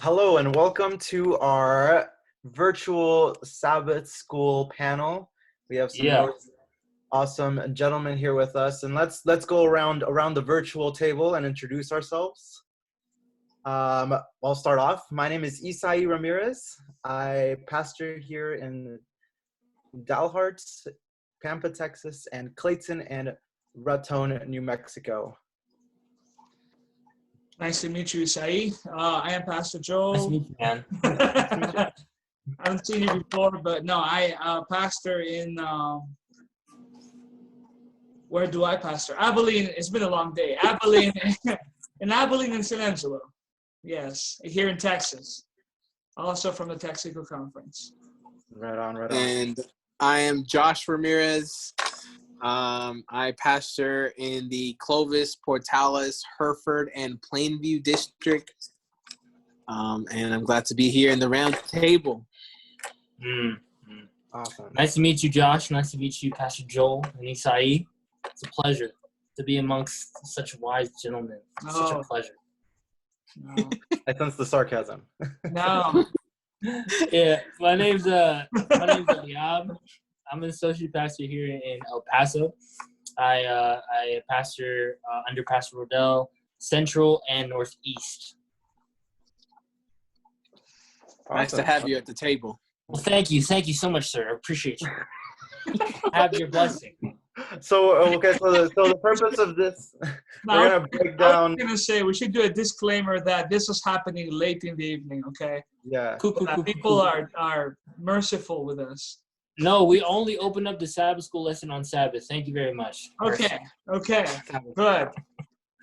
Hello and welcome to our virtual Sabbath School panel. We have some really awesome gentlemen here with us, and let's go around the virtual table and introduce ourselves. I'll start off. My name is Isai Ramirez. I pastor here in Dalhart, Pampa, Texas, and Clayton and Raton, New Mexico. Nice to meet you, Isai. I am Pastor Joel. Nice to meet you, man. I haven't seen you before, but no, I pastor in, where do I pastor? Abilene. It's been a long day. Abilene, in Abilene and San Angelo. Yes, here in Texas. Also from the Texico Conference. Right on. And I am Josh Ramirez. I pastor in the Clovis, Portales, Hereford, and Plainview district. And I'm glad to be here in the round table. Awesome. Nice to meet you, Josh. Nice to meet you, Pastor Joel and Isai. It's a pleasure to be amongst such wise gentlemen. It's such a pleasure. No. I sense the sarcasm. No. Yeah, my name's Eliab. I'm an associate pastor here in El Paso. I pastor under Pastor Rodell, Central and Northeast. Nice to have you at the table. Well, thank you so much, sir. I appreciate you. Have your blessing. So the purpose of this, we're gonna break down. I was gonna say we should do a disclaimer that this was happening late in the evening. Okay. Yeah. People are merciful with us. No, we only opened up the Sabbath School lesson on Sabbath. Thank you very much. Okay.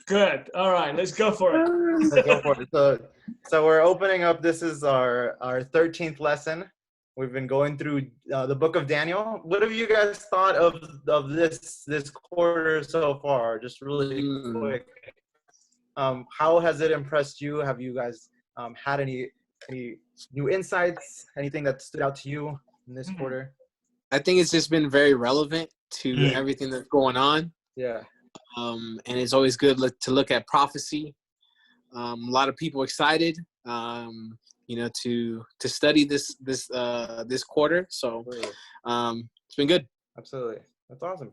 Good. All right, let's go for it. Let's go for it. So we're opening up. This is our 13th lesson. We've been going through the book of Daniel. What have you guys thought of this quarter so far? Just really quick. How has it impressed you? Have you guys had any new insights? Anything that stood out to you in this quarter? I think it's just been very relevant to everything that's going on. Yeah. And it's always good to look at prophecy. A lot of people excited, to study this quarter. So it's been good. Absolutely. That's awesome.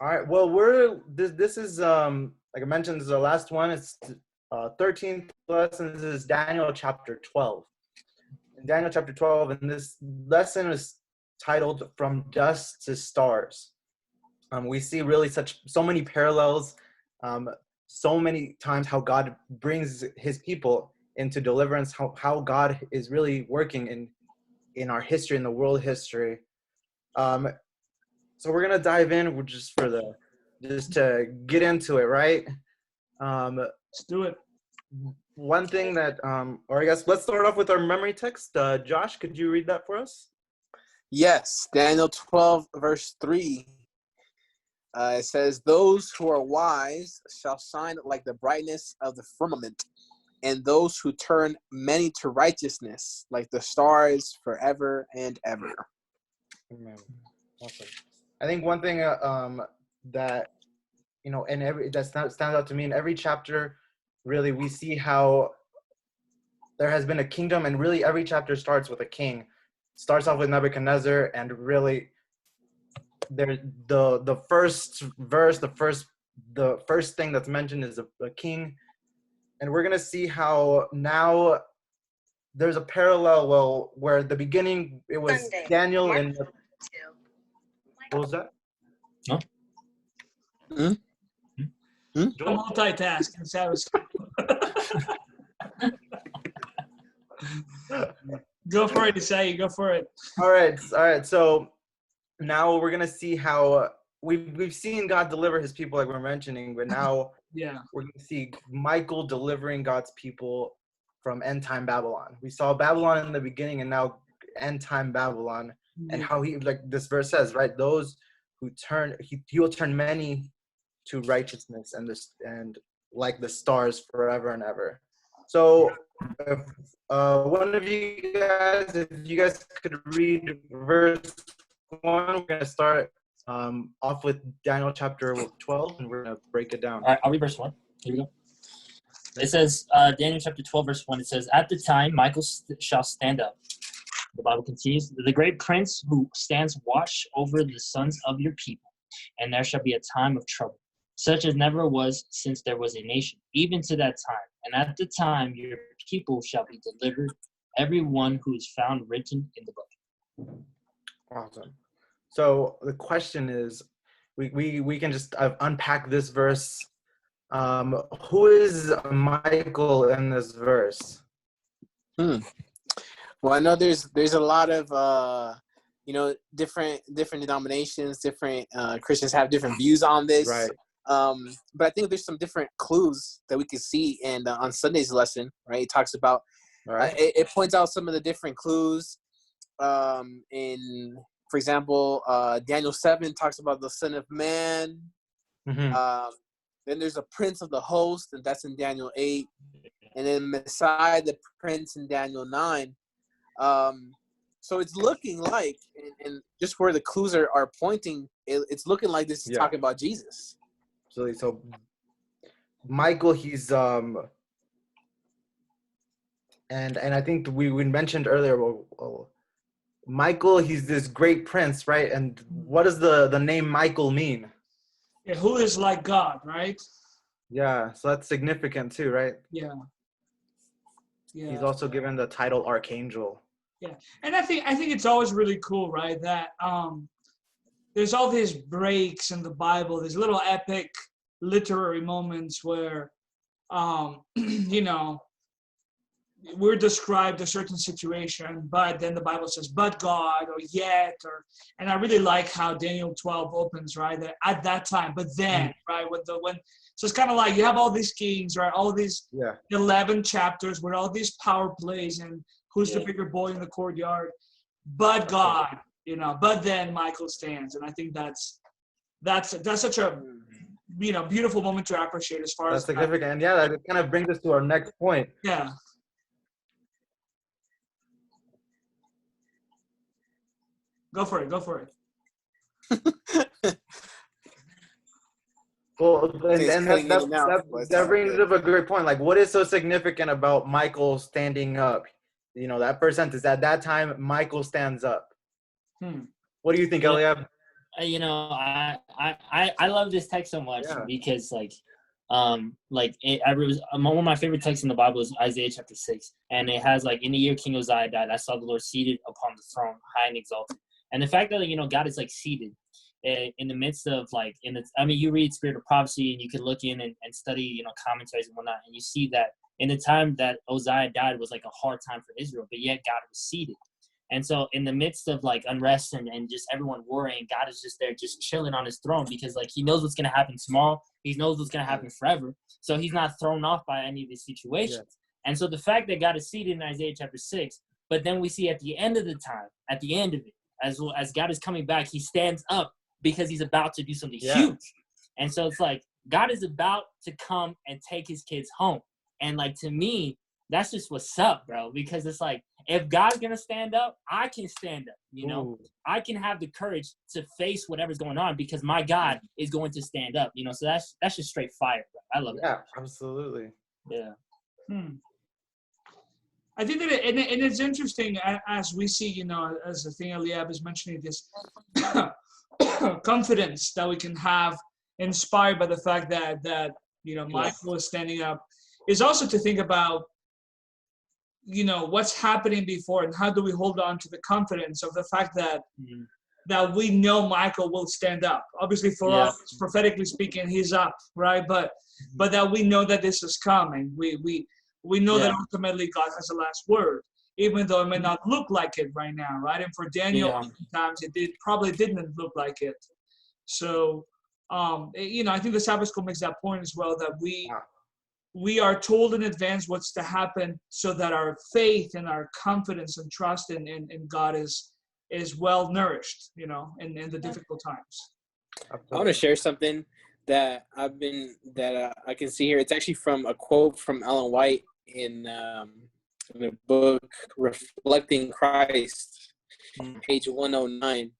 All right. Well, this is like I mentioned, this is the last one. It's 13th lesson. This is Daniel chapter 12. In Daniel chapter 12, and this lesson is titled "From Dust to Stars." We see really so many parallels, so many times how God brings his people into deliverance, how God is really working in our history, in the world history. So we're gonna dive in just to get into it, right? Let's do it. One thing that, or I guess let's start off with our memory text. Josh, could you read that for us? Yes, Daniel 12, verse 3. It says, "Those who are wise shall shine like the brightness of the firmament, and those who turn many to righteousness like the stars forever and ever." Amen. Awesome. I think one thing that stands out to me in every chapter, really, we see how there has been a kingdom, and really every chapter starts with a king. Starts off with Nebuchadnezzar, and really the first verse, the first thing that's mentioned is a king. And we're gonna see how now there's a parallel where at the beginning it was Sunday. Daniel and what was that? Huh? Multitasking, Sabbath School. Go for it, Isai. Go for it. All right. So now we're gonna see how we've seen God deliver his people, like we're mentioning, but now we're gonna see Michael delivering God's people from end time Babylon. We saw Babylon in the beginning, and now end time Babylon, and how he, like this verse says, right? Those who turn, he will turn many to righteousness, and like the stars forever and ever. So if one of you guys, if you guys could read verse 1, we're going to start off with Daniel chapter 12, and we're going to break it down. All right, I'll read verse 1. Here we go. It says, Daniel chapter 12, verse 1, it says, at the time Michael shall stand up. The Bible continues, the great prince who stands watch over the sons of your people, and there shall be a time of trouble, such as never was since there was a nation, even to that time. And at the time your people shall be delivered, every one who is found written in the book. Awesome. So the question is, we can just unpack this verse. Who is Michael in this verse? Well, I know there's a lot of different denominations, different Christians have different views on this. Right. But I think there's some different clues that we can see, and on Sunday's lesson, right, it talks about, Right. It points out some of the different clues. In, for example, Daniel 7 talks about the Son of Man. Mm-hmm. Then there's a Prince of the Host, and that's in Daniel 8. And then Messiah, the Prince, in Daniel 9. So it's looking like, and just where the clues are pointing, it's looking like this is talking about Jesus. So Michael, he's and I think we mentioned earlier, Michael, he's this great prince, right? And what does the name Michael mean? Yeah, who is like God, right? Yeah, so that's significant too, right? Yeah. He's also given the title Archangel. Yeah, and I think it's always really cool, right? That there's all these breaks in the Bible, these little epic literary moments where, we're described a certain situation, but then the Bible says, but God, or yet, and I really like how Daniel 12 opens, right? That at that time, but then, right? So it's kind of like you have all these kings, right? All these 11 chapters with all these power plays and who's the bigger boy in the courtyard, but God, but then Michael stands. And I think that's such a, beautiful moment to appreciate as far as significant. And that kind of brings us to our next point. Yeah. Go for it. Well, and that brings up a great point. Like, what is so significant about Michael standing up? That first sentence, at that time, Michael stands up. What do you think, Eliab? I love this text so much because, one of my favorite texts in the Bible is Isaiah chapter 6. And it has, in the year King Uzziah died, I saw the Lord seated upon the throne, high and exalted. And the fact that, God is, seated in the midst of, you read Spirit of Prophecy, and you can look in and study, commentaries and whatnot, and you see that in the time that Uzziah died was, a hard time for Israel, but yet God was seated. And so in the midst of, unrest and just everyone worrying, God is just there just chilling on his throne because, he knows what's going to happen tomorrow. He knows what's going to happen forever. So he's not thrown off by any of these situations. Yeah. And so the fact that God is seated in Isaiah chapter 6, but then we see at the end of the time, at the end of it, as God is coming back, he stands up because he's about to do something huge. And so it's God is about to come and take his kids home. And to me, that's just what's up, bro. Because it's if God's going to stand up, I can stand up, Ooh. I can have the courage to face whatever's going on because my God is going to stand up, So that's just straight fire, bro. I love it. Yeah, absolutely. Yeah. I think that it's interesting as we see, as the thing Eliab is mentioning, this confidence that we can have inspired by the fact that Michael is standing up, is also to think about, what's happening before and how do we hold on to the confidence of the fact that that we know Michael will stand up. Obviously for us, prophetically speaking, he's up, right? But that we know that this is coming. We know that ultimately God has the last word, even though it may not look like it right now, right? And for Daniel, sometimes it probably didn't look like it. So, I think the Sabbath School makes that point as well, that we are told in advance what's to happen so that our faith and our confidence and trust in God is well nourished, in the difficult times. I want to share something that I can see here. It's actually from a quote from Ellen White in the book Reflecting Christ, page 109.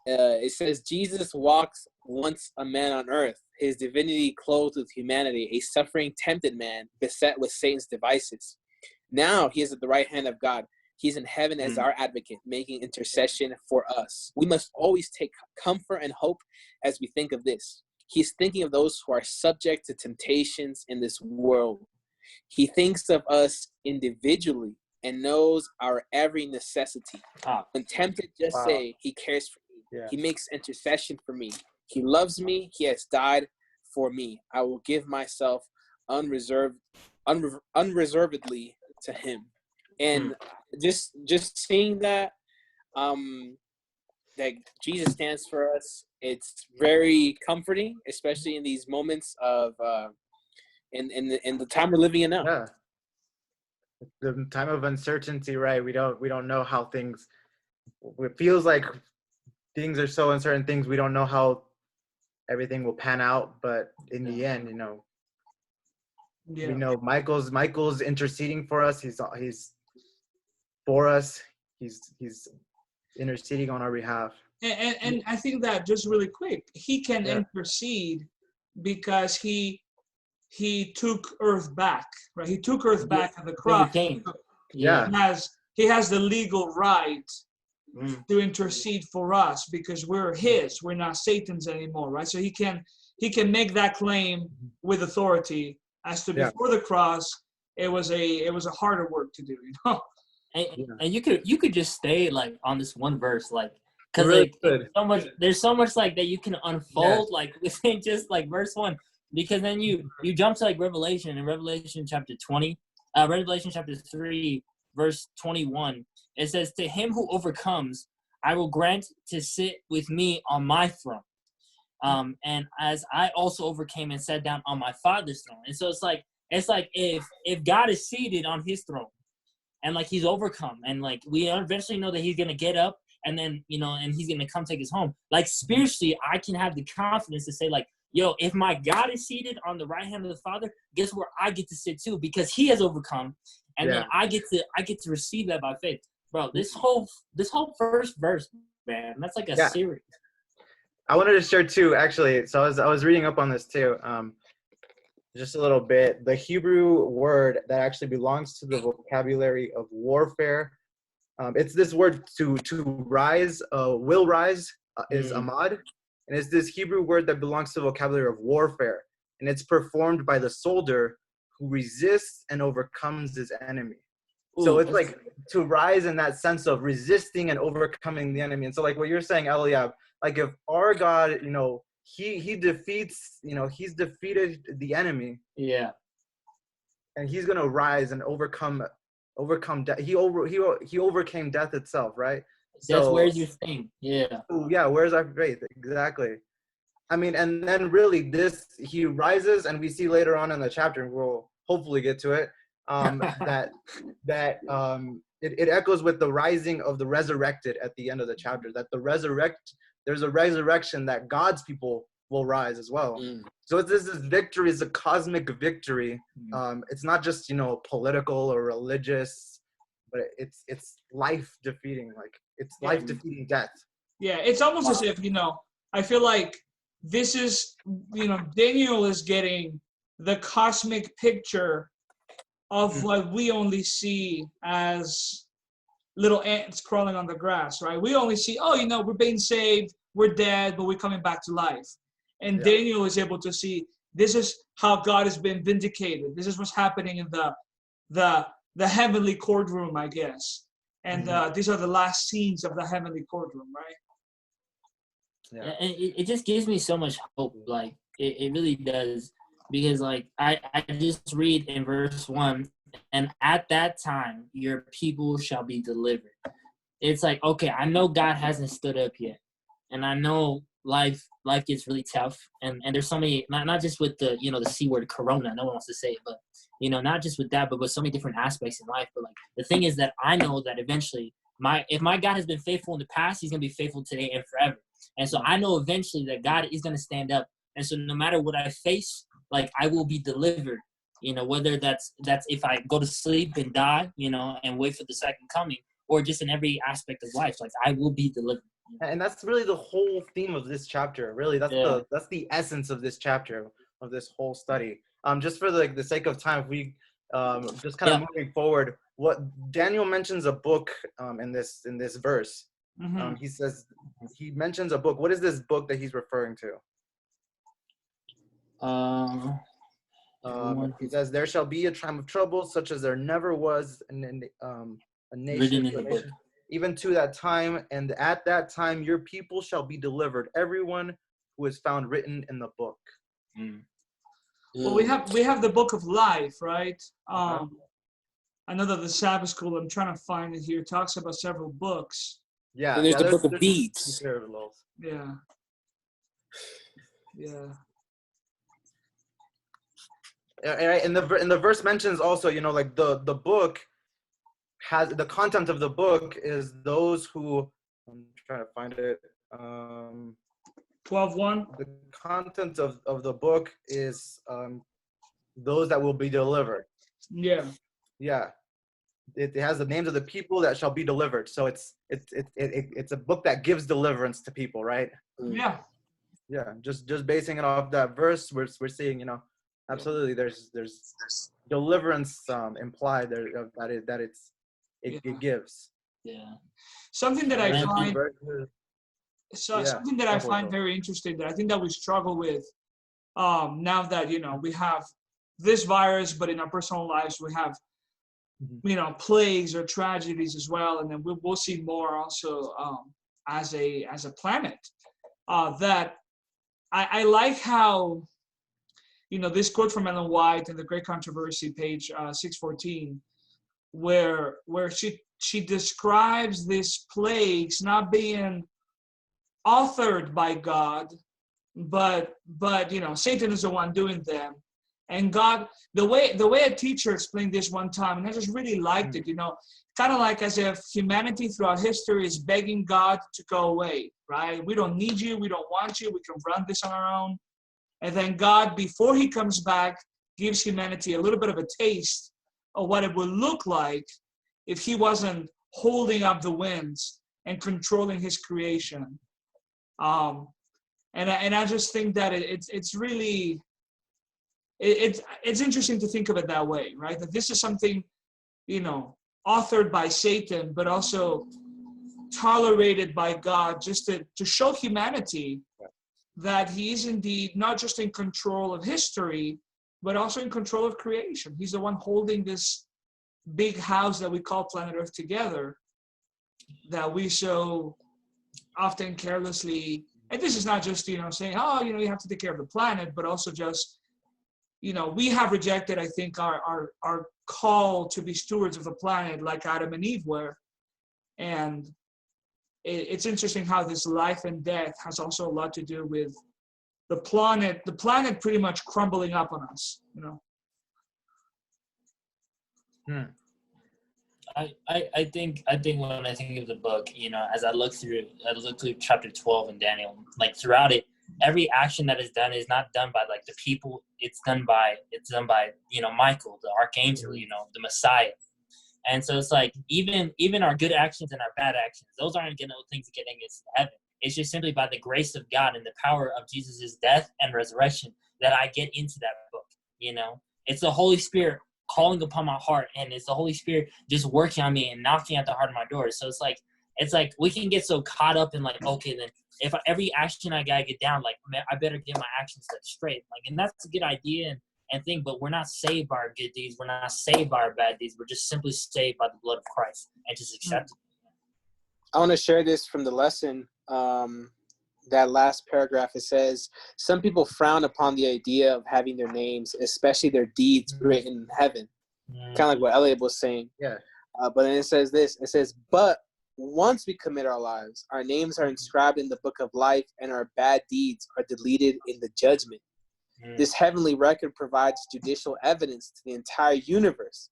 It says, Jesus walks once a man on earth. his divinity clothed with humanity, a suffering, tempted man, beset with Satan's devices. Now he is at the right hand of God. He's in heaven as our advocate, making intercession for us. We must always take comfort and hope as we think of this. He's thinking of those who are subject to temptations in this world. He thinks of us individually and knows our every necessity. When tempted, just say, he cares for me. Yeah. He makes intercession for me. He loves me. He has died for me. I will give myself unreservedly to him. And just seeing that that Jesus stands for us, it's very comforting, especially in these moments of in the time we're living in now. Yeah, the time of uncertainty, right? We don't know how things. It feels like things are so uncertain. Things we don't know how everything will pan out, but in the end, we know Michael's interceding for us. He's for us. He's interceding on our behalf. And I think that, just really quick, he can intercede because he took earth back, right? He took earth back at the cross. He has the legal right to intercede for us because we're his. We're not Satan's anymore, right? So he can make that claim with authority. As to before the cross, it was a harder work to do, And you could just stay like on this one verse, like, because really there's so much like that you can unfold like within just like verse 1, because then you jump to like Revelation chapter 20, Revelation chapter 3 verse 21. It says, "To him who overcomes, I will grant to sit with me on my throne, and as I also overcame and sat down on my Father's throne." And so it's like if God is seated on his throne, and like he's overcome, and like we eventually know that he's gonna get up, and then and he's gonna come take us home. Like spiritually, I can have the confidence to say, like, yo, if my God is seated on the right hand of the Father, guess where I get to sit too, because he has overcome, and then I get to receive that by faith, bro. This whole first verse, man, that's like a series. I wanted to share too, actually. So I was reading up on this too. Just a little bit. The Hebrew word that actually belongs to the vocabulary of warfare. It's this word to rise, will rise, is amad. And it's this Hebrew word that belongs to the vocabulary of warfare. And it's performed by the soldier who resists and overcomes his enemy. So it's like to rise in that sense of resisting and overcoming the enemy. And so like what you're saying, Eliab, like if our God, he defeats, he's defeated the enemy. Yeah. And he's going to rise and overcome death. He overcame death itself, right? That's where's your thing. Yeah. Yeah, where's our faith? Exactly. I mean, and then really he rises, and we see later on in the chapter, and we'll hopefully get to it, it echoes with the rising of the resurrected at the end of the chapter, that there's a resurrection that God's people will rise as well. So this victory is a cosmic victory. It's not just political or religious, but it's life defeating, like it's life defeating death. Yeah, it's almost as if I feel like this is Daniel is getting the cosmic picture of what we only see as little ants crawling on the grass, right? We only see, we're being saved, we're dead, but we're coming back to life. And Daniel is able to see, this is how God has been vindicated. This is what's happening in the heavenly courtroom, I guess. And these are the last scenes of the heavenly courtroom, right? Yeah. And it just gives me so much hope. Like, it really does. Because, like, I just read in verse 1, and at that time, your people shall be delivered. It's like, okay, I know God hasn't stood up yet. And I know life gets really tough. And there's so many, not just with the, the C word, corona, no one wants to say it, but, not just with that, but with so many different aspects in life. But, like, the thing is that I know that eventually, if my God has been faithful in the past, he's going to be faithful today and forever. And so I know eventually that God is going to stand up. And so no matter what I face, like, I will be delivered, whether that's if I go to sleep and die, and wait for the second coming, or just in every aspect of life, like, I will be delivered. And that's really the whole theme of this chapter. Really, that's Yeah. the essence of this chapter, of this whole study. Just for the sake of time, if we just kind of moving forward, what Daniel mentions a book in this verse. Mm-hmm. He mentions a book. What is this book that he's referring to? He says, "There shall be a time of trouble, such as there never was a nation, Written in the book. even to that time. And at that time, your people shall be delivered, everyone who is found written in the book." Well, we have the book of life, right? I know that the Sabbath School, I'm trying to find it here, talks about several books. Yeah. And there's the book of deeds. Yeah. Yeah. And the verse mentions also, like the book has the content of the book is those who, I'm trying to find it. 12:1. The content of the book is those that will be delivered. Yeah. Yeah. It has the names of the people that shall be delivered. So it's a book that gives deliverance to people, right? Yeah. Yeah. Just basing it off that verse, we're seeing, absolutely there's deliverance implied there that it gives. Yeah. Something that I find something that I find Bro. very interesting, that I think that we struggle with now that we have this virus, but in our personal lives we have plagues or tragedies as well, and then we'll see more also as a planet. That I like how this quote from Ellen White in The Great Controversy, page 614, where she describes these plagues not being authored by God, but Satan is the one doing them. And God, the way a teacher explained this one time, and I just really liked it, kind of like as if humanity throughout history is begging God to go away, right? We don't need you, we don't want you, we can run this on our own. And then God, before he comes back, gives humanity a little bit of a taste of what it would look like if he wasn't holding up the winds and controlling his creation. And I just think that it's really it's interesting to think of it that way, right? That this is something authored by Satan, but also tolerated by God, just to show humanity that he is indeed not just in control of history, but also in control of creation. He's the one holding this big house that we call planet Earth together, that we so often carelessly, and this is not just saying, oh, you have to take care of the planet, but also just we have rejected, I think, our call to be stewards of the planet like Adam and Eve were. And it's interesting how this life and death has also a lot to do with the planet pretty much crumbling up on us, I think when I think of the book, as I look through chapter 12 in Daniel, like throughout it, every action that is done is not done by like the people. It's done by Michael, the archangel, the Messiah. And so it's like even our good actions and our bad actions, those aren't things getting us to heaven. It's just simply by the grace of God and the power of Jesus' death and resurrection that I get into that book. It's the Holy Spirit calling upon my heart, and it's the Holy Spirit just working on me and knocking at the heart of my door. So it's like we can get so caught up in like, okay, then if every action I gotta get down, like, man, I better get my actions set straight. Like, and that's a good idea and thing, but we're not saved by our good deeds. We're not saved by our bad deeds. We're just simply saved by the blood of Christ and just accept it. I want to share this from the lesson. That last paragraph, it says, some people frown upon the idea of having their names, especially their deeds, written in heaven. Kind of like what Elliot was saying. Yeah. But then it says this. It says, but once we commit our lives, our names are inscribed in the book of life, and our bad deeds are deleted in the judgment. This heavenly record provides judicial evidence to the entire universe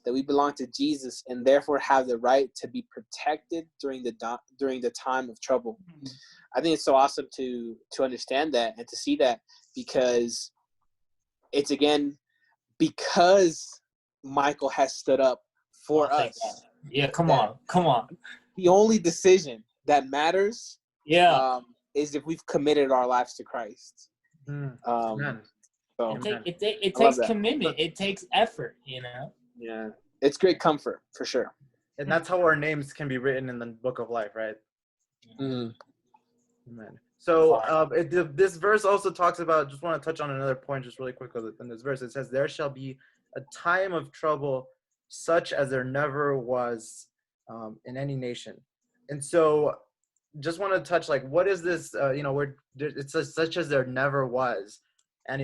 that we belong to Jesus and therefore have the right to be protected during the time of trouble. I think it's so awesome to understand that and to see that, because it's, again, because Michael has stood up for us. Yeah, come on. The only decision that matters Yeah. is if we've committed our lives to Christ. Amen. So It I love takes that. commitment. It takes effort, you know? Yeah, it's great comfort for sure. And that's how our names can be written in the book of life, right? Mhm. Amen. So this verse also talks about, just want to touch on another point just really quickly in this verse. It says, there shall be a time of trouble such as there never was in any nation. And so just want to touch, like, what is this, it says such as there never was. And,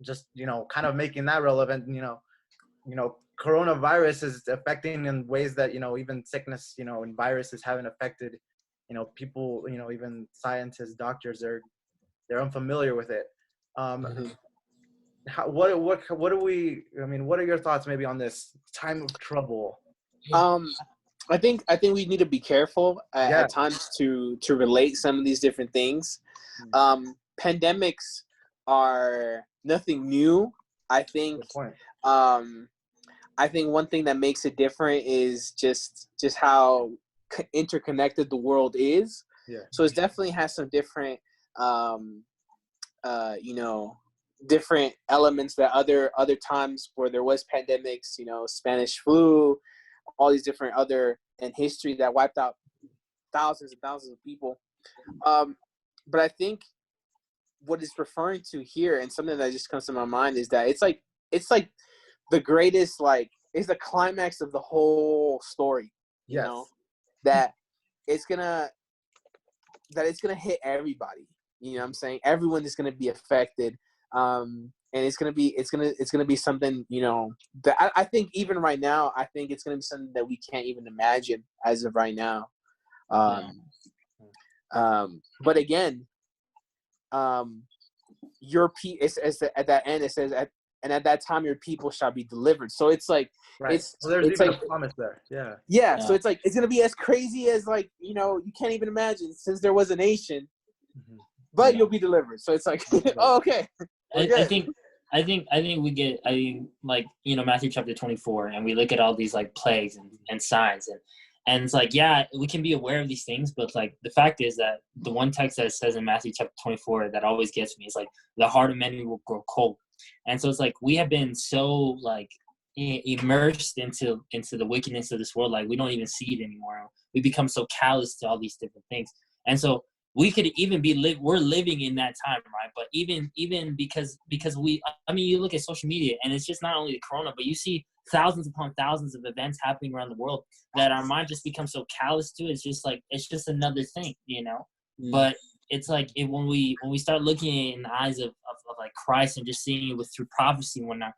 just, kind of making that relevant, coronavirus is affecting in ways that, even sickness, and viruses haven't affected, people, even scientists, doctors, they're unfamiliar with it. What are your thoughts maybe on this time of trouble? I think we need to be careful at times to relate some of these different things. Pandemics are nothing new. I think I think one thing that makes it different is just how interconnected the world is. Yeah. So it definitely has some different different elements that other times where there was pandemics, Spanish flu, all these different other in history that wiped out thousands and thousands of people. But I think what it's referring to here, and something that just comes to my mind, is that it's like the greatest, like, it's the climax of the whole story. You know, that it's gonna hit everybody. You know what I'm saying? Everyone is gonna be affected. And it's gonna be something, that I think even right now, I think it's gonna be something that we can't even imagine as of right now. But again, your at that end it says, and at that time your people shall be delivered. So it's like, there's even a promise there. Yeah. So it's like, it's gonna be as crazy as, like, you can't even imagine, since there was a nation, but you'll be delivered. So it's like, oh, okay. I think we get, like, Matthew chapter 24, and we look at all these, like, plagues and signs, and it's like, yeah, we can be aware of these things, but, like, the fact is that the one text that says in Matthew chapter 24 that always gets me is, like, the heart of many will grow cold. And so it's like, we have been so, like, immersed into the wickedness of this world, like, we don't even see it anymore. We become so callous to all these different things. And so we could even we're living in that time, right? But even because you look at social media, and it's just not only the corona, but you see thousands upon thousands of events happening around the world that our mind just becomes so callous to. It's just like, it's just another thing, But it's like, when we start looking in the eyes of like Christ, and just seeing it through prophecy and whatnot,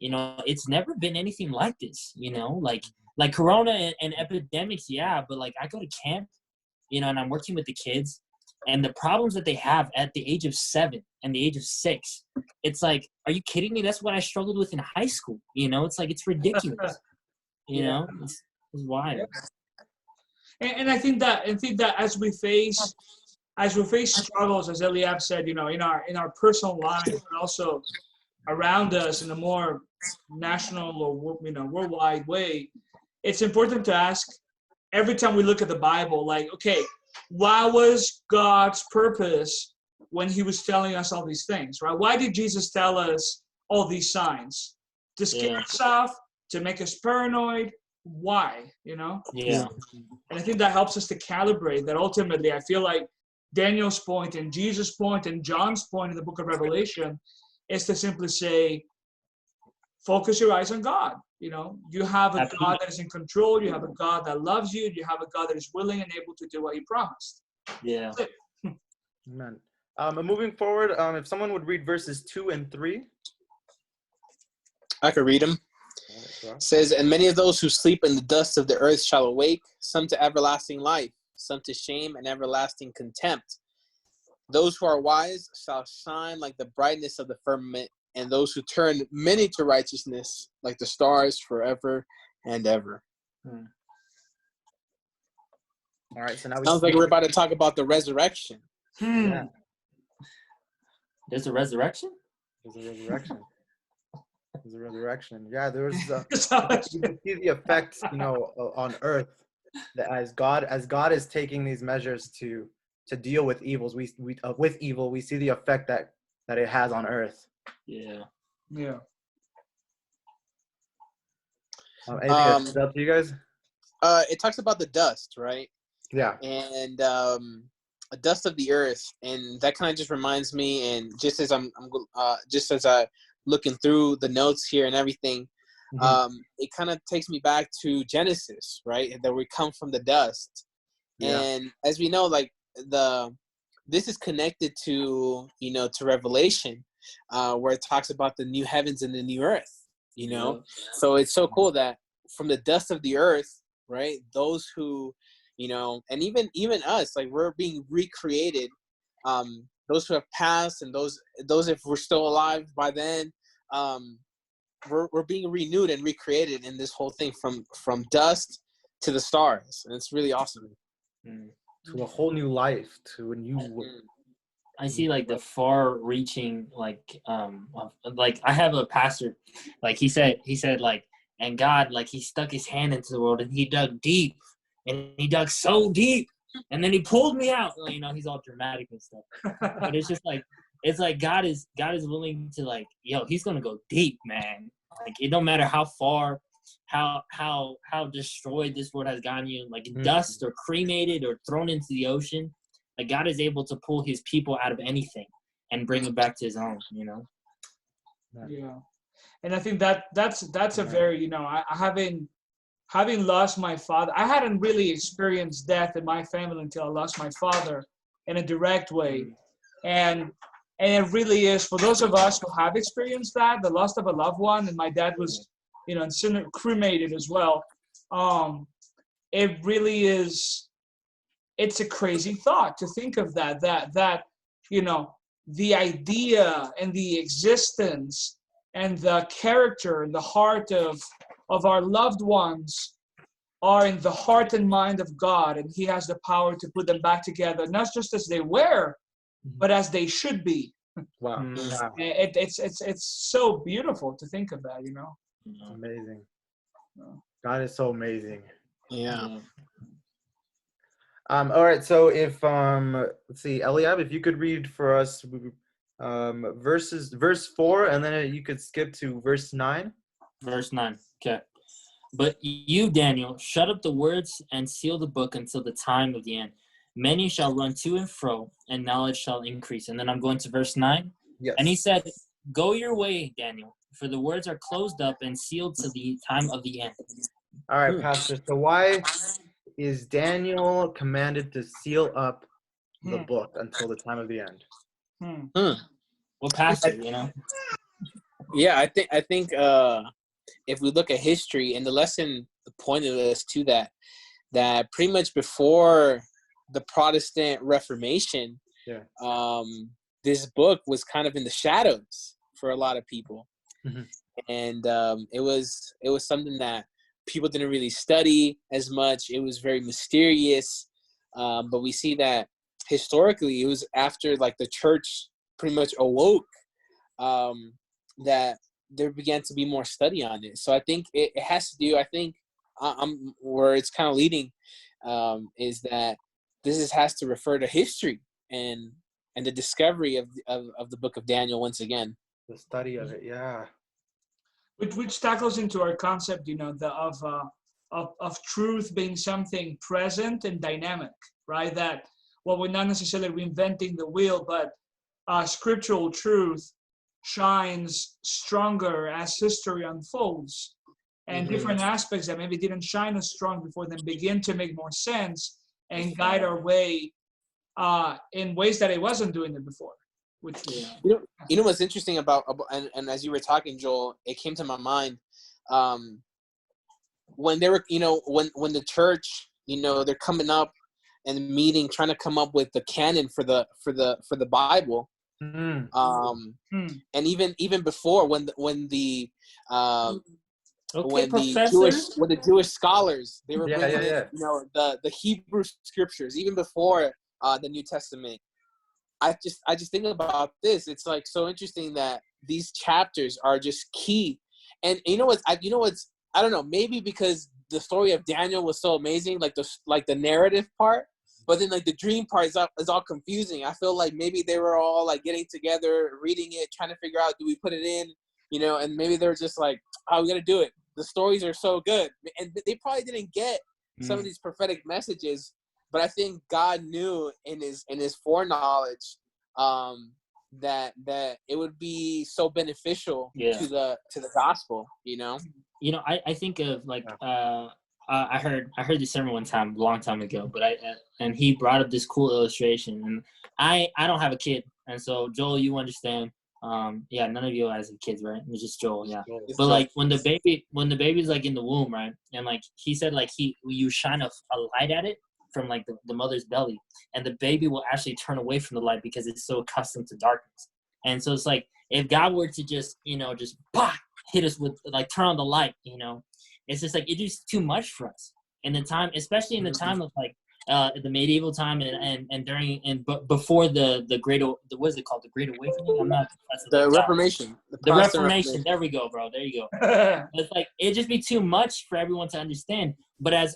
it's never been anything like this, like corona and epidemics, but like, I go to camp, and I'm working with the kids, and the problems that they have at the age of 7 and the age of 6, it's like, are you kidding me? That's what I struggled with in high school. It's like, it's ridiculous. It's wild. And I think that as we face struggles, as Eliab said, in our personal life, but also around us in a more national or worldwide way, it's important to ask every time we look at the Bible, like, okay, what was God's purpose when he was telling us all these things, right? Why did Jesus tell us all these signs? To scare us off, to make us paranoid? Why, Yeah. And I think that helps us to calibrate that. Ultimately, I feel like Daniel's point and Jesus' point and John's point in the book of Revelation is to simply say, focus your eyes on God. You have a God that is in control. You have a God that loves you. You have a God that is willing and able to do what he promised. Yeah. Amen. Moving forward, if someone would read verses 2 and 3. I could read them. It says, and many of those who sleep in the dust of the earth shall awake, some to everlasting life, some to shame and everlasting contempt. Those who are wise shall shine like the brightness of the firmament, and those who turn many to righteousness like the stars forever and ever. All right, so now sounds like we're about to talk about the resurrection. Yeah. There's a resurrection? There's a resurrection. There's a resurrection. Yeah, there's you can see the effects, on earth, that as God is taking these measures to to deal with evils. With evil, we see the effect that it has on earth. Yeah. Yeah. Anything that stood out to you guys? It talks about the dust, right? Yeah. And a dust of the earth, and that kind of just reminds me. And just as I'm looking through the notes here and everything, it kind of takes me back to Genesis, right? That we come from the dust, and as we know, like this is connected to to Revelation, where it talks about the new heavens and the new earth. So it's so cool that from the dust of the earth, right? Those who, and even us, like we're being recreated. Those who have passed and those if we're still alive by then, we're being renewed and recreated in this whole thing from dust to the stars, and it's really awesome. To a whole new life, to a new. I see like the far-reaching, like I have a pastor, like he said like, and God, like he stuck his hand into the world and he dug deep, and he dug so deep, and then he pulled me out. He's all dramatic and stuff, but it's just like, it's like God is willing to, like, he's gonna go deep, man. Like it don't matter how far, how destroyed this world has gotten you, like dust or cremated or thrown into the ocean. Like God is able to pull his people out of anything and bring them back to his own, Yeah. And I think that's a very, I having lost my father, I hadn't really experienced death in my family until I lost my father in a direct way. And it really is, for those of us who have experienced that, the loss of a loved one, and my dad was, cremated as well. It really is, it's a crazy thought to think of that the idea and the existence and the character and the heart of our loved ones are in the heart and mind of God, and he has the power to put them back together, not just as they were, but as they should be. Wow. It's so beautiful to think of that, Amazing. God is so amazing. Yeah. All right, so if let's see, Eliab, if you could read for us verse 4, and then you could skip to verse 9. Verse 9. Okay. But you, Daniel, shut up the words and seal the book until the time of the end. Many shall run to and fro, and knowledge shall increase. And then I'm going to verse 9. Yes. And he said, go your way, Daniel, for the words are closed up and sealed to the time of the end. All right, Pastor. So why is Daniel commanded to seal up the book until the time of the end? Well, Pastor, Yeah, I think if we look at history, and the lesson pointed us to that pretty much before the Protestant Reformation, this book was kind of in the shadows for a lot of people, and it was something that people didn't really study as much. It was very mysterious, but we see that historically it was after like the church pretty much awoke that there began to be more study on it. So I think it has to do, I'm where it's kind of leading is that this has to refer to history and the discovery of the book of Daniel once again. The study of it, yeah. Which tackles into our concept, of truth being something present and dynamic, right? That we're not necessarily reinventing the wheel, but scriptural truth shines stronger as history unfolds, and different aspects that maybe didn't shine as strong before then begin to make more sense and guide our way in ways that it wasn't doing it before. Which you know what's interesting about and as you were talking, Joel, it came to my mind when they were when the church they're coming up and meeting, trying to come up with the canon for the Bible. And even before when the Jewish scholars, they were bringing in the Hebrew scriptures even before the New Testament. I just think about this. It's like so interesting that these chapters are just key. And I don't know, maybe because the story of Daniel was so amazing, like the narrative part. But then like the dream part is all confusing. I feel like maybe they were all like getting together, reading it, trying to figure out, do we put it in, and maybe they're just like, oh, we got to do it. The stories are so good. And they probably didn't get some of these prophetic messages, but I think God knew in his foreknowledge that it would be so beneficial to the gospel, I think of like I heard this sermon one time, a long time ago, but and he brought up this cool illustration, and I don't have a kid, and so Joel, you understand. None of you guys have kids, right? It's just Joel, yeah. But like when the baby's like in the womb, right? And like he said, like you shine a light at it from like the mother's belly, and the baby will actually turn away from the light because it's so accustomed to darkness. And so it's like if God were to just bah, hit us with like turn on the light, it's just like it's just too much for us in the time, especially in the time of like the medieval time and during and before the great, what is it called, the Great Awakening? I'm not the Reformation. The Reformation. There we go, bro. There you go. It's like it'd just be too much for everyone to understand. But as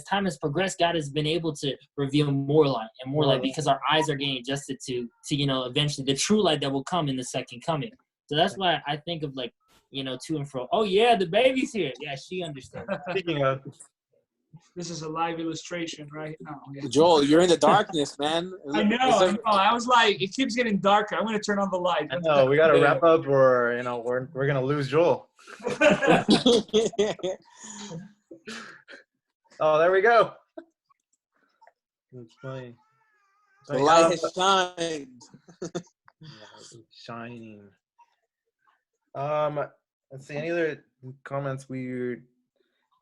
time has progressed, God has been able to reveal more light and more light because our eyes are getting adjusted to eventually the true light that will come in the second coming. So that's why I think of like to and fro. Oh yeah, the baby's here. Yeah, she understands. Speaking of, this is a live illustration right now. Yeah. Joel, you're in the darkness, man. I know. I was like, it keeps getting darker. I'm gonna turn on the light. I know we gotta wrap up, or we're gonna lose Joel. Oh, there we go. That's funny. The light has shined. Shining. Let's see. Any other comments?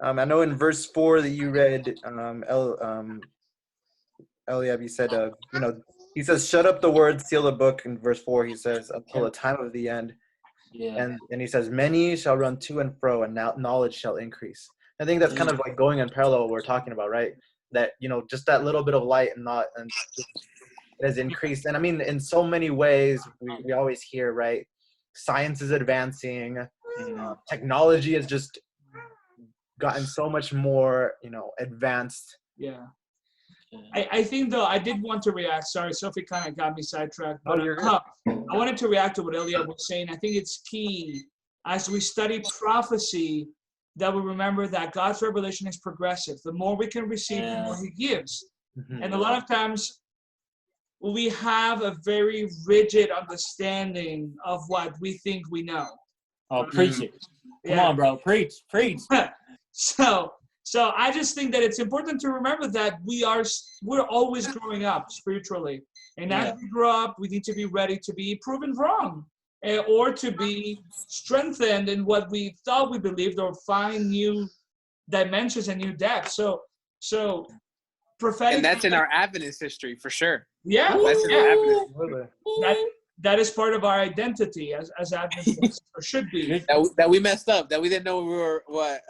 I know in verse 4 that you read, Eliab, you said, he says, "Shut up the word, seal the book." In verse 4, he says, "Until the time of the end." Yeah. And he says, "Many shall run to and fro, and knowledge shall increase." I think that's kind of like going in parallel what we're talking about, right? That just that little bit of light and it has increased. And I mean, in so many ways, we always hear, right? Science is advancing, technology has just gotten so much more, advanced. Yeah. I think though I did want to react. Sorry, Sophie kind of got me sidetracked. But I wanted to react to what Eliab was saying. I think it's key as we study prophecy that we remember that God's revelation is progressive. The more we can receive, the more He gives. Mm-hmm. And a lot of times we have a very rigid understanding of what we think we know. Oh, preach it. Come on, bro. Preach. So I just think that it's important to remember that we're always growing up spiritually. And as we grow up, we need to be ready to be proven wrong or to be strengthened in what we thought we believed or find new dimensions and new depths. So prophetic. And that's in our Adventist history for sure. Yeah. That's in our Adventist. That is part of our identity as Adventists, or should be. That we messed up, that we didn't know we were what?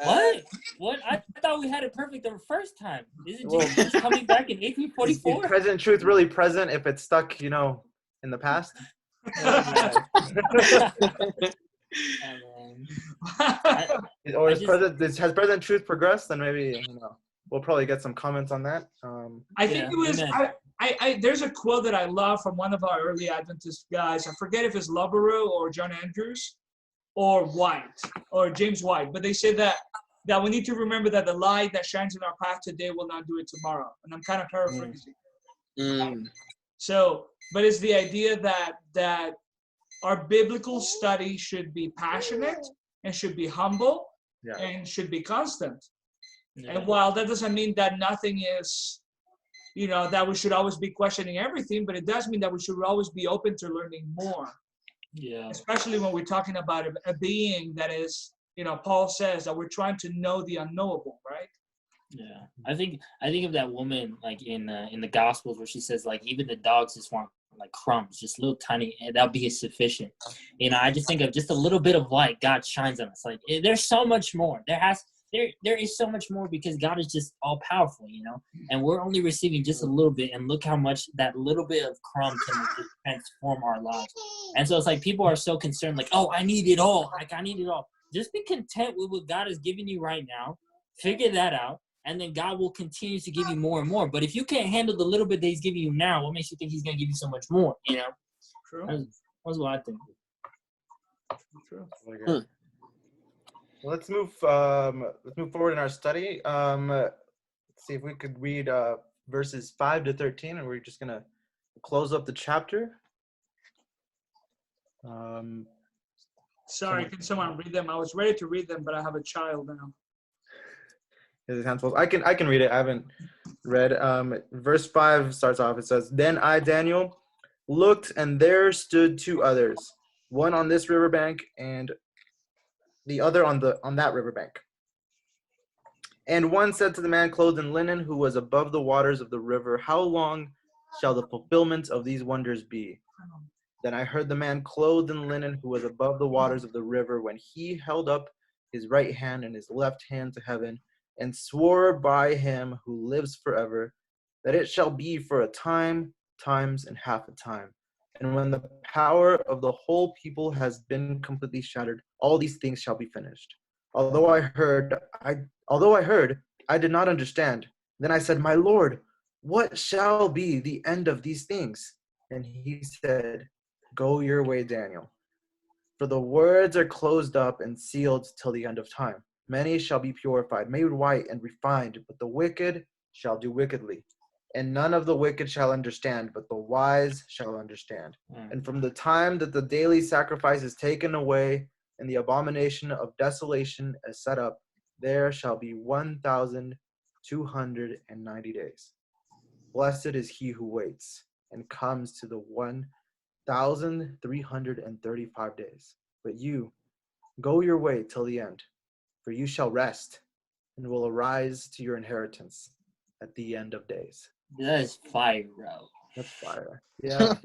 What? I thought we had it perfect the first time. Isn't Jesus coming back in 1844? Is present truth really present if it's stuck, in the past? Has present truth progressed? Then maybe we'll probably get some comments on that. I think it was. There's a quote that I love from one of our early Adventist guys. I forget if it's Loverow or John Andrews or White or James White, but they say that we need to remember that the light that shines in our path today will not do it tomorrow. And I'm kind of paraphrasing. So, but it's the idea that our biblical study should be passionate and should be humble and should be constant. Yeah. And while that doesn't mean that nothing is, that we should always be questioning everything, but it does mean that we should always be open to learning more. Yeah. Especially when we're talking about a being that is, Paul says that we're trying to know the unknowable, right? Yeah. I think of that woman like in the Gospels where she says like even the dogs just want like crumbs, just little tiny, and that'll be sufficient. I just think of just a little bit of light God shines on us. Like there's so much more. There is so much more because God is just all powerful, and we're only receiving just a little bit, and look how much that little bit of crumb can transform our lives. And so it's like people are so concerned, like, oh, I need it all. Like I need it all. Just be content with what God is giving you right now. Figure that out. and then God will continue to give you more and more. But if you can't handle the little bit that he's giving you now, what makes you think he's going to give you so much more, you know? True. That's what I think. True. Let's move forward in our study. Let's see if we could read verses 5 to 13, and we're just gonna close up the chapter. Sorry, can someone read them? I was ready to read them, but I have a child now. His hands full. I can read it. I haven't read. Verse 5 starts off. It says, "Then I, Daniel, looked, and there stood two others, one on this riverbank and the other on that riverbank. And one said to the man clothed in linen who was above the waters of the river, 'How long shall the fulfillment of these wonders be?' Then I heard the man clothed in linen who was above the waters of the river, when he held up his right hand and his left hand to heaven, and swore by him who lives forever, that it shall be for a time, times, and half a time. And when the power of the whole people has been completely shattered, all these things shall be finished. Although I heard, I did not understand. Then I said, 'My Lord, what shall be the end of these things?' And he said, 'Go your way, Daniel. For the words are closed up and sealed till the end of time. Many shall be purified, made white and refined, but the wicked shall do wickedly. And none of the wicked shall understand, but the wise shall understand. And from the time that the daily sacrifice is taken away and the abomination of desolation is set up, there shall be 1,290 days. Blessed is he who waits and comes to the 1,335 days. But you, go your way till the end, for you shall rest and will arise to your inheritance at the end of days.'" That is fire, bro. That's fire. Yeah.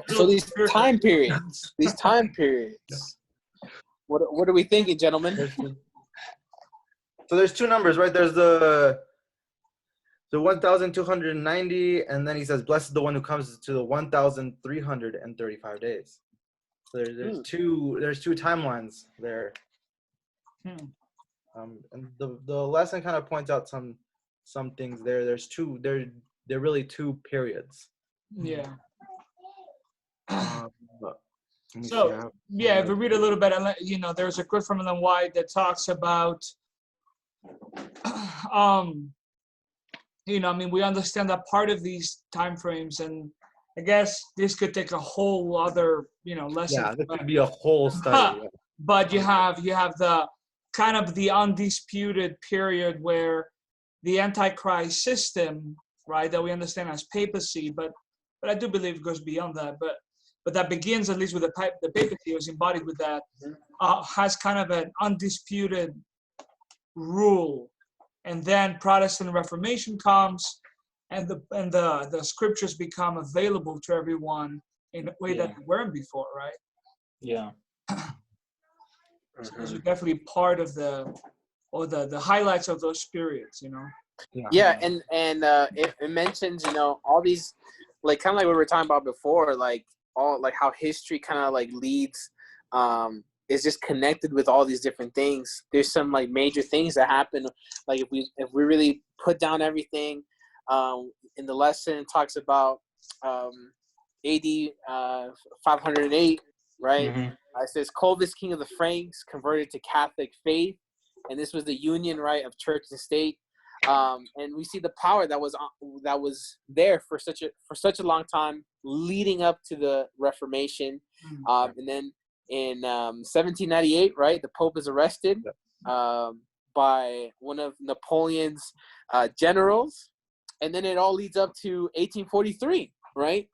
So these time periods, what are we thinking, gentlemen? So there's two numbers, right? There's the 1,290, and then he says, "Blessed is the one who comes to the 1,335 days." So there's two timelines there. And the lesson kind of points out some things there. They're really two periods. Yeah. So if we read a little bit, there's a quote from Ellen White that talks about, we understand that part of these time frames, and I guess this could take a whole other, lesson. Yeah, this could be a whole study. But you have the kind of the undisputed period where the Antichrist system, right, that we understand as papacy, but I do believe it goes beyond that. But that begins, at least with the papacy, was embodied with that, has kind of an undisputed rule. And then Protestant Reformation comes, and the scriptures become available to everyone in a way that they weren't before, right? Yeah. So those are definitely part of the highlights of those periods, Yeah, and it mentions, all these, like, kind of like what we were talking about before, like all, like how history kind of like leads, is just connected with all these different things. There's some like major things that happen. Like if we really put down everything, in the lesson it talks about AD 508, right? Mm-hmm. It says Clovis, king of the Franks, converted to Catholic faith, and this was the union, right, of church and state. And we see the power that was there for such a long time, leading up to the Reformation. And then in 1798, right, the Pope is arrested by one of Napoleon's generals, and then it all leads up to 1843, right?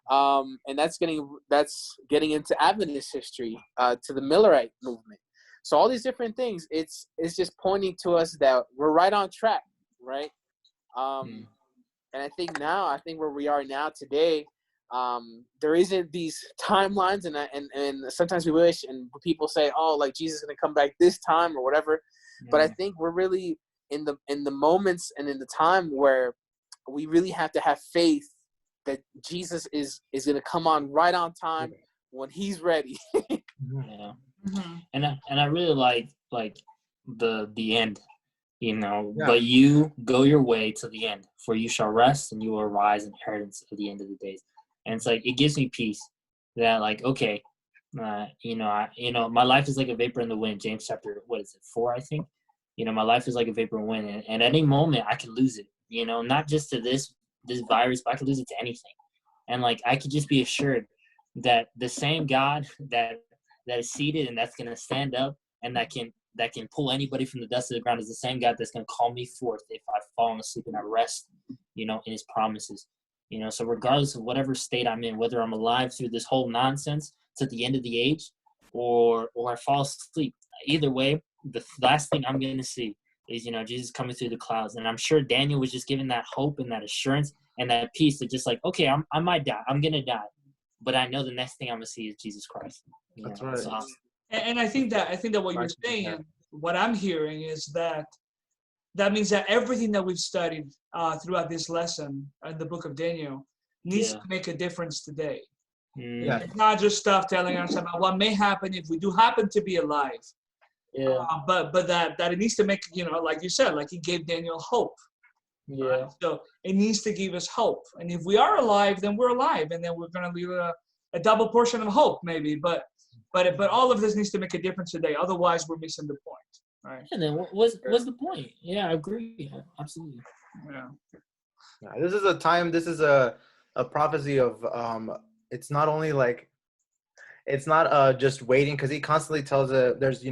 And that's getting into Adventist history, to the Millerite movement. So all these different things, it's just pointing to us that we're right on track, right? And I think where we are now today, there isn't these timelines, and sometimes we wish, and people say, oh, like Jesus is gonna come back this time or whatever. But I think we're really in the moments and in the time where we really have to have faith that Jesus is gonna come on right on time when he's ready. Yeah. And I really like the end, But you go your way to the end, for you shall rest and you will arise inheritance at the end of the days. And it's like, it gives me peace that like, okay, my life is like a vapor in the wind. James chapter, 4, I think. My life is like a vapor in the wind, and at any moment I can lose it. Not just to this virus, but I could lose it to anything. And like, I could just be assured that the same God that is seated and that's gonna stand up and that can pull anybody from the dust of the ground is the same God that's gonna call me forth if I've fallen asleep and I rest, in His promises. So regardless of whatever state I'm in, whether I'm alive through this whole nonsense to the end of the age, or I fall asleep, either way, the last thing I'm gonna see is Jesus coming through the clouds. And I'm sure Daniel was just given that hope and that assurance and that peace that just like, okay, I might die, I'm gonna die, but I know the next thing I'm gonna see is Jesus Christ. That's right. It's awesome. And I think that what you're saying, what I'm hearing is that means that everything that we've studied throughout this lesson in the book of Daniel needs to make a difference today. Yeah. It's not just stuff telling us about what may happen if we do happen to be alive. Yeah. But that it needs to make, like you said, like He gave Daniel hope. Yeah. So it needs to give us hope. And if we are alive, then we're alive, and then we're going to leave a double portion of hope, maybe. But all of this needs to make a difference today. Otherwise, we're missing the point. Right. And then what's the point? Yeah, I agree. Yeah, absolutely. Yeah. This is a time. This is a prophecy of it's not only like, it's not just waiting, because He constantly tells there's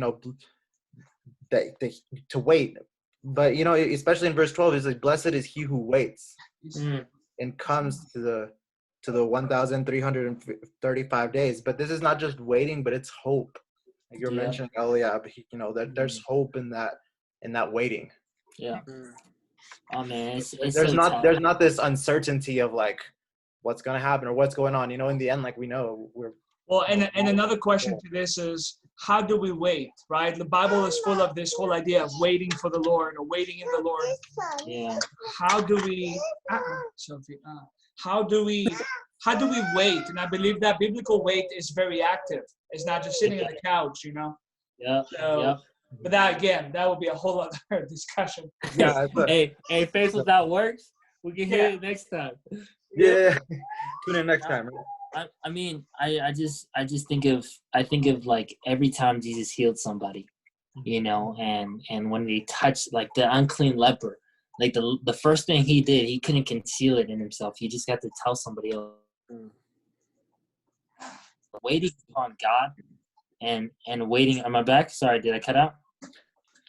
that to wait, but especially in verse 12, He's like, blessed is he who waits and comes to the 1,335 days. But this is not just waiting, but it's hope. Like you're mentioning, Eliab, that there's hope in that waiting. Yeah. Oh man, it's there's so not tough. There's not this uncertainty of like what's gonna happen or what's going on. In the end, like we know we're. Well, and another question to this is, how do we wait? Right, the Bible is full of this whole idea of waiting for the Lord or waiting in the Lord. Yeah. How do we? Sophie, how do we wait? And I believe that biblical wait is very active. It's not just sitting on the couch, Yeah. So, but that would be a whole other discussion. Yeah. Hey, Faith, that works. We can hear it next time. Yeah. Tune in next time. I mean, I just think of like every time Jesus healed somebody, and when He touched like the unclean leper, like the first thing He did, He couldn't conceal it in Himself. He just got to tell somebody else. Waiting upon God and waiting. Am I back? Sorry, did I cut out?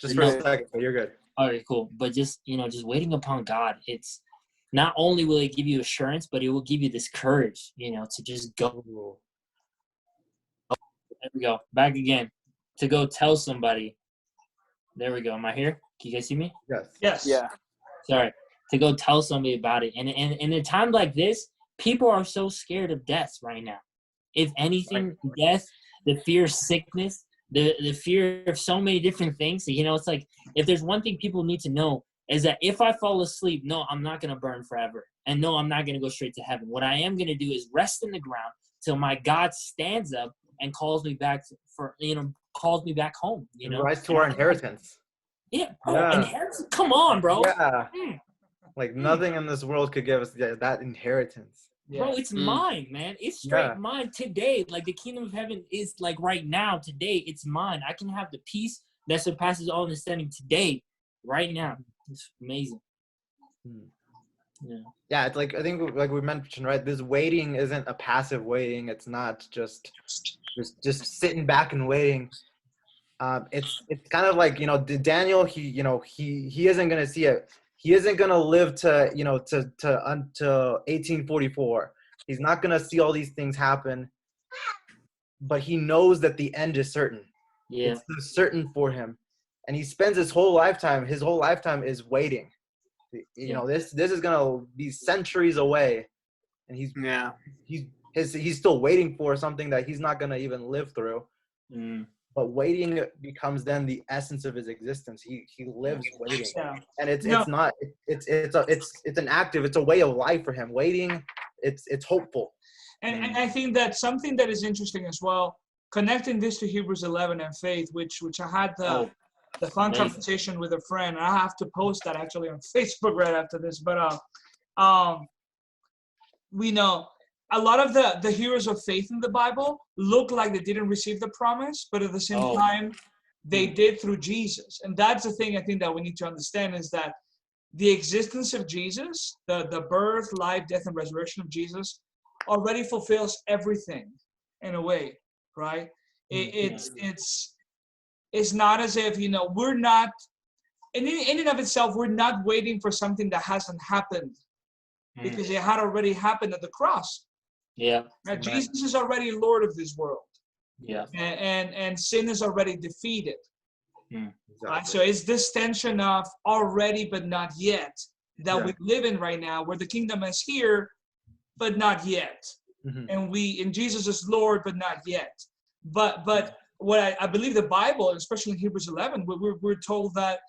Just for a second, but you're good. All right, cool. But just waiting upon God, it's not only will it give you assurance, but it will give you this courage, to just go. There we go. Back again. To go tell somebody. There we go. Am I here? Can you guys see me? Yes. Yeah. Sorry. To go tell somebody about it. And in a time like this, people are so scared of death right now. If anything, death, the fear of sickness, the fear of so many different things. It's like, if there's one thing people need to know, is that if I fall asleep, no, I'm not going to burn forever. And no, I'm not going to go straight to heaven. What I am going to do is rest in the ground till my God stands up and calls me back calls me back home. Rise to our inheritance. Yeah, bro. Inheritance. Come on, bro. Yeah. Like nothing in this world could give us that inheritance. Bro, it's mine, man. It's straight mine today. Like the kingdom of heaven is like right now, today. It's mine. I can have the peace that surpasses all understanding today, right now. It's amazing. Yeah, it's like, I think like we mentioned, right? This waiting isn't a passive waiting. It's not just sitting back and waiting. It's kind of like, Daniel, he isn't going to see it. He isn't going to live to 1844. He's not going to see all these things happen, but he knows that the end is certain. Yeah. It's certain for him. And he spends his whole lifetime is waiting. This is going to be centuries away. And he's still waiting for something that he's not going to even live through. But waiting becomes then the essence of his existence. He lives waiting, and it's an active. It's a way of life for him. Waiting, it's hopeful. And I think that something that is interesting as well, connecting this to Hebrews 11 and faith, which I had the fun Amazing. conversation with a friend. I have to post that actually on Facebook right after this. But we know a lot of the heroes of faith in the Bible look like they didn't receive the promise, but at the same time, they did through Jesus. And that's the thing I think that we need to understand is that the existence of Jesus, the birth, life, death, and resurrection of Jesus already fulfills everything in a way, right? It's not as if, we're not, in and of itself, we're not waiting for something that hasn't happened because it had already happened at the cross. Yeah. Right? Jesus is already Lord of this world. Yeah. And sin is already defeated. Exactly. Right? So it's this tension of already but not yet that we live in right now, where the kingdom is here but not yet. And Jesus is Lord but not yet. But what I believe the Bible, especially in Hebrews 11, we're told that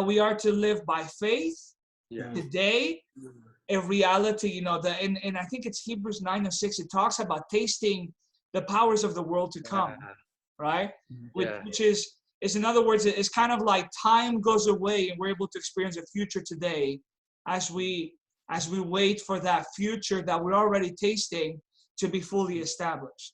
we are to live by faith today. A reality, and I think it's Hebrews 9:6. It talks about tasting the powers of the world to come, right? Which is in other words, it's kind of like time goes away and we're able to experience a future today as we wait for that future that we're already tasting to be fully established.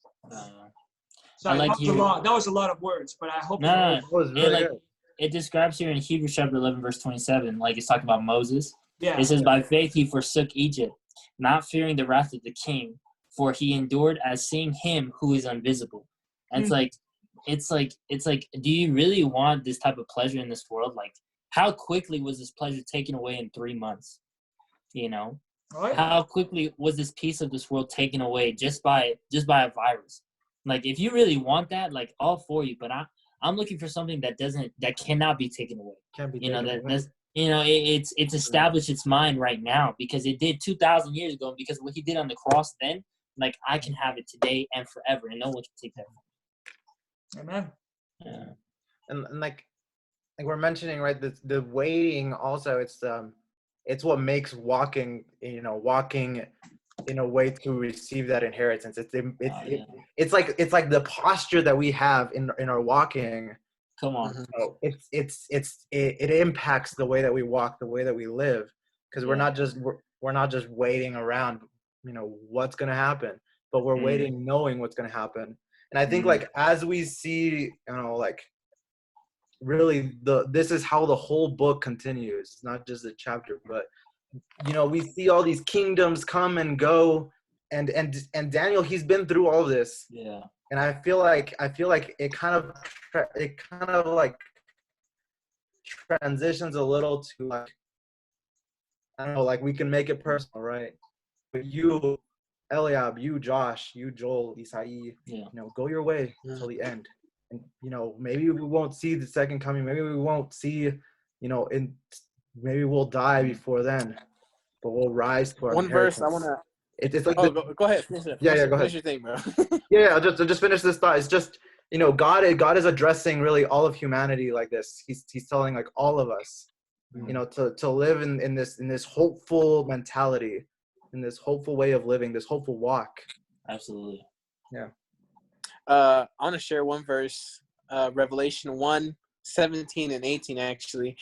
So like that was a lot of words, but I hope That was really good. It describes here in Hebrews chapter 11, verse 27, like it's talking about Moses. Yeah. It says, by faith he forsook Egypt, not fearing the wrath of the king, for he endured as seeing him who is invisible. And it's like, do you really want this type of pleasure in this world? Like, how quickly was this pleasure taken away in 3 months? Right. How quickly was this piece of this world taken away just by a virus? Like, if you really want that, like, all for you, but I'm looking for something that cannot be taken away. Can't be taken away. It's established its mind right now because it did 2,000 years ago. Because what he did on the cross then, like, I can have it today and forever, and no one can take that from me. Amen. Yeah. And like we're mentioning, right, the waiting also, it's what makes walking in a way to receive that inheritance. It's like the posture that we have in our walking. Come on. It impacts the way that we walk, the way that we live, because we're not just waiting around, what's going to happen, but we're waiting knowing what's going to happen. And I think like as we see, like really this is how the whole book continues. It's not just a chapter, but we see all these kingdoms come and go, and Daniel, he's been through all this. Yeah. And I feel like it kind of like transitions a little to, like, I don't know, like we can make it personal, right? But you, Eliab, you, Josh, you, Joel, Isai, go your way till the end. And maybe we won't see the second coming. Maybe we won't see, maybe we'll die before then, but we'll rise to our One inheritance. verse I want to. It's like go ahead. Finish it. Go ahead. Finish your thing, bro. I'll just finish this thought. It's just, God is addressing really all of humanity like this. He's telling like all of us, to live in this hopeful mentality, in this hopeful way of living, this hopeful walk. Absolutely. Yeah. I want to share one verse, Revelation 1:17 and 18 actually.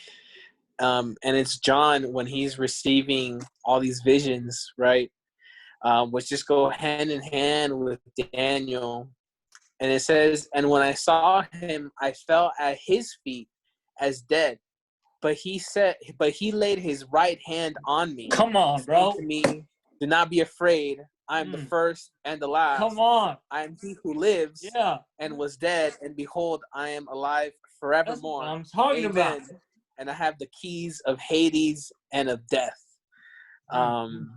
And it's John when he's receiving all these visions, right? Which just go hand in hand with Daniel. And it says, and when I saw him, I fell at his feet as dead. But he laid his right hand on me. Come on, bro. To me, do not be afraid. I am the first and the last. Come on. I am he who lives and was dead, and behold, I am alive forevermore. That's what I'm talking about. And I have the keys of Hades and of death. And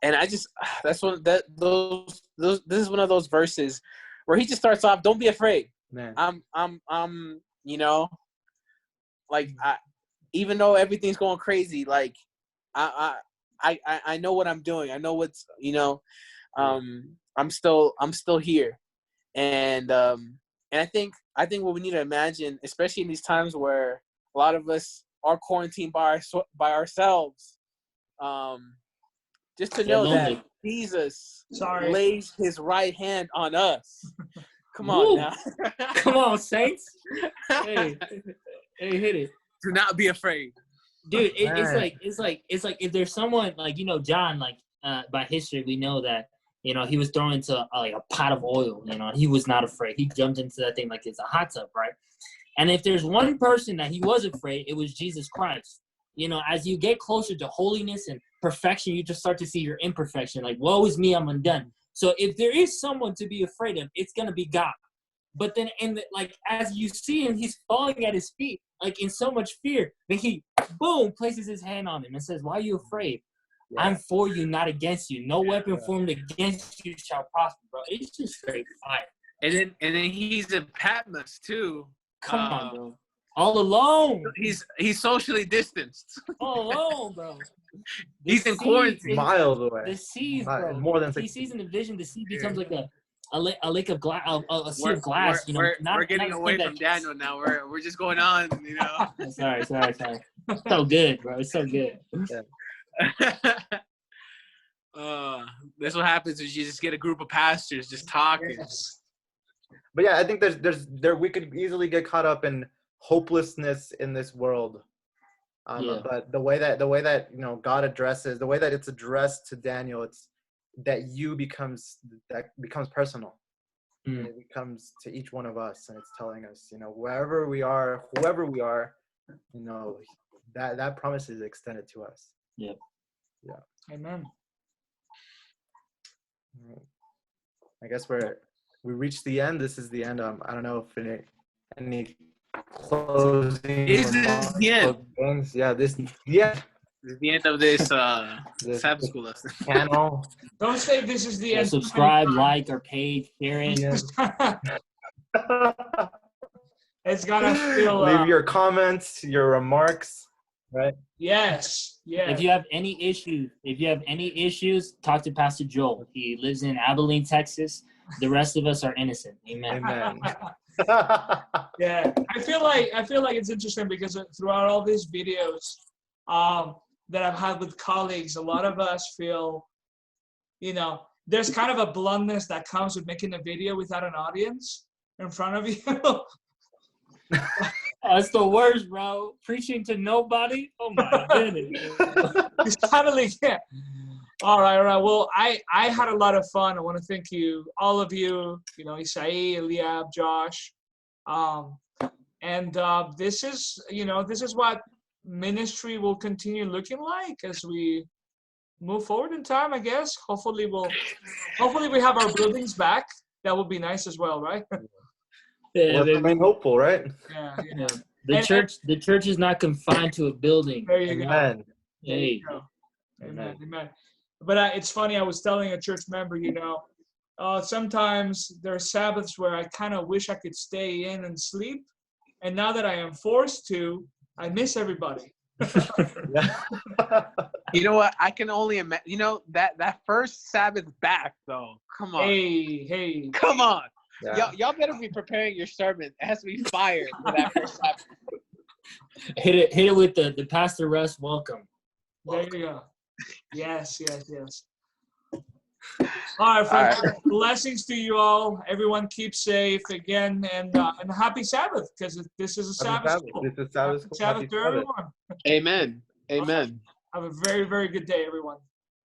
I just this is one of those verses where he just starts off, don't be afraid. Man. I'm like even though everything's going crazy, like I know what I'm doing. I know what's I'm still here. And I think what we need to imagine, especially in these times where a lot of us are quarantined by ourselves, just to know that Jesus lays his right hand on us. Come on now. Come on, saints. Hey. Hey, hit it. Do not be afraid. Dude, it's Man. like if there's someone like, you know, John, like by history we know that, you know, he was thrown into like a pot of oil, you know, he was not afraid. He jumped into that thing like it's a hot tub, right? And if there's one person that he was afraid, it was Jesus Christ. You know, as you get closer to holiness and perfection, you just start to see your imperfection. Like, woe is me, I'm undone. So if there is someone to be afraid of, it's gonna be God. But then, like, as you see him, he's falling at his feet, like in so much fear that he, boom, places his hand on him and says, "Why are you afraid? Yeah. I'm for you, not against you. No weapon formed against you shall prosper." Bro, it's just straight fire. And then he's in Patmos too. Come on, bro. All alone. He's socially distanced. All alone, bro. He's in quarantine. Miles away. The seas, bro. More than 60. He sees in the vision. The sea becomes like a lake of glass, a sea of glass. You know, we're getting away from Daniel now. We're just going on. You know. sorry. So good, bro. It's so good. Yeah. That's what happens is you just get a group of pastors just talking. Yes. But yeah, I think we could easily get caught up in hopelessness in this world. But the way that you know God addresses, the way that it's addressed to Daniel, it's that becomes personal. Mm. It becomes to each one of us, and it's telling us, you know, whoever we are, you know, that promise is extended to us. Yep. Yeah. Amen. I guess we reached the end. This is the end. I don't know if any closing. Is this the end? Things. Yeah. This is the end of this Sabbath School lesson. Channel. Don't say this is the end. Subscribe, like our page, share it. It's gonna feel. Leave your comments, your remarks. Right. Yes. If you have any issues, talk to Pastor Joel. He lives in Abilene, Texas. The rest of us are innocent. Amen. Amen. Yeah, I feel like it's interesting because throughout all these videos that I've had with colleagues, a lot of us feel, you know, there's kind of a bluntness that comes with making a video without an audience in front of you. That's the worst, bro. Preaching to nobody. Oh my goodness. You suddenly can't. All right. Well, I had a lot of fun. I want to thank you, all of you. You know, Isai, Eliab, Josh, and this is what ministry will continue looking like as we move forward in time. I guess. Hopefully we have our buildings back. That would be nice as well, right? Yeah, let's remain hopeful, right? Yeah. The church is not confined to a building. There you Amen. go. There you go. Amen. But it's funny, I was telling a church member, you know, sometimes there are Sabbaths where I kind of wish I could stay in and sleep. And now that I am forced to, I miss everybody. You know what? I can only imagine, you know, that first Sabbath back, though. Come on. Hey. Come on. Yeah. Y'all better be preparing your sermon. It has to be fired for that first Sabbath. Hit it with the Pastor Russ welcome. There you go. Yes. All right, friends. All right. Blessings to you all. Everyone keep safe again, and happy Sabbath, because this is a Sabbath school. This is Sabbath school. Sabbath to everyone. Amen. Have a very, very good day, everyone.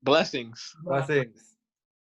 Blessings. Blessings.